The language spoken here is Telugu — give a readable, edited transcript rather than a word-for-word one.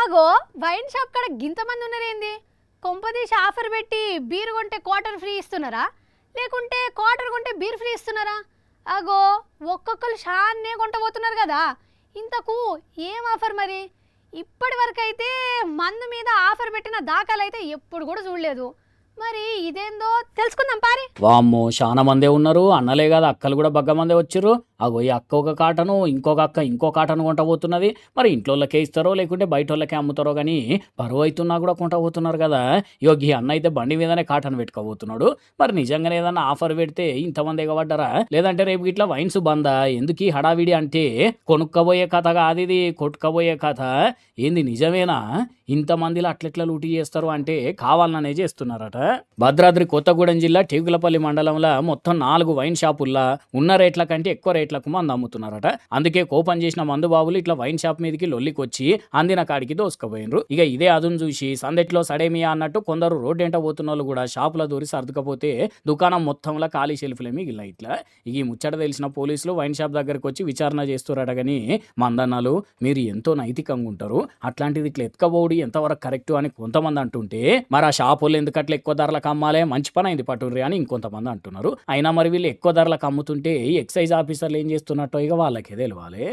అగో వైన్ షాప్ కాడ గింతమంది ఉన్నారేంది? కొంపదీసి ఆఫర్ పెట్టి బీర్ కొంటే క్వార్టర్ ఫ్రీ ఇస్తున్నారా, లేకుంటే క్వార్టర్ కొంటే బీర్ ఫ్రీ ఇస్తున్నారా? అగో ఒక్కొక్కరు షాన్నే కొంటపోతున్నారు కదా. ఇంతకు ఏం ఆఫర్ మరి? ఇప్పటి వరకు అయితే మందు మీద ఆఫర్ పెట్టిన దాఖలైతే ఎప్పుడు కూడా చూడలేదు. మరి ఇదేందో తెలుసుకుందాం పారి. వామ్మో చాలా మందే ఉన్నారు, అన్నలే కదా అక్కలు కూడా బగ్గ మందే వచ్చిర్రు. అగో ఈ అక్క ఒక కాటను, ఇంకొక అక్క ఇంకో కాటను కొంటపోతున్నది. మరి ఇంట్లోళ్ళకే ఇస్తారో లేకుంటే బయట వాళ్ళకే అమ్ముతారో కానీ పరువు అవుతున్నా కూడా కొంటపోతున్నారు కదా. యోగి అన్న అయితే బండి మీదనే కాటన్ పెట్టుకోబోతున్నాడు. మరి నిజంగానే ఏదన్నా ఆఫర్ పెడితే ఇంతమంది ఎగబడ్డారా, లేదంటే రేపు ఇట్లా వైన్స్ బందా? ఎందుకు ఈ హడావిడి అంటే కొనుక్కబోయే కథ కాదు ఇది, కొట్టుకబోయే కథ. ఏంది నిజమేనా? ఇంతమందిలో అట్లెట్లా లూటీ చేస్తారు అంటే కావాలనే చేస్తున్నారట. భద్రాద్రి కొత్తగూడెం జిల్లా టీగులపల్లి మండలంలో మొత్తం 4 వైన్ షాపుల్లా ఉన్న రేట్ల కంటే ఎక్కువ రేట్లకు మందు అమ్ముతున్నారట. అందుకే కోపం చేసిన మందు బాబులు ఇట్లా వైన్ షాప్ మీదకి లొల్లికొచ్చి అందిన కాడికి దోసుకుపోయినరు. ఇక ఇదే అదును చూసి సందెట్లో సడేమియా అన్నట్టు కొందరు రోడ్డెంట పోతున్న వాళ్ళు కూడా షాపుల దూరి సర్దుకపోతే దుకాణం మొత్తంలో ఖాళీ షెల్ఫ్లే మిగిలిన. ఇట్లా ఈ ముచ్చట తెలిసిన పోలీసులు వైన్ షాప్ దగ్గరకు వచ్చి విచారణ చేస్తున్నారట. కానీ మందన్నాలు మీరు ఎంతో నైతికంగా ఉంటారు, అట్లాంటిది ఇట్లా ఎత్తుకబోడి ఎంతవరకు కరెక్ట్ అని కొంతమంది అంటుంటే, మరి ఆ షాప్ వాళ్ళు ఎందుకట్లా ఎక్కువ ధరలకు అమ్మాలే, మంచి పని అయింది పట్టుర్రి అని ఇంకొంతమంది అంటున్నారు. అయినా మరి వీళ్ళు ఎక్కువ ధరలకు అమ్ముతుంటే ఎక్సైజ్ ఆఫీసర్లు ఏం చేస్తున్నట్టో ఇక వాళ్ళకే తెలియాలి.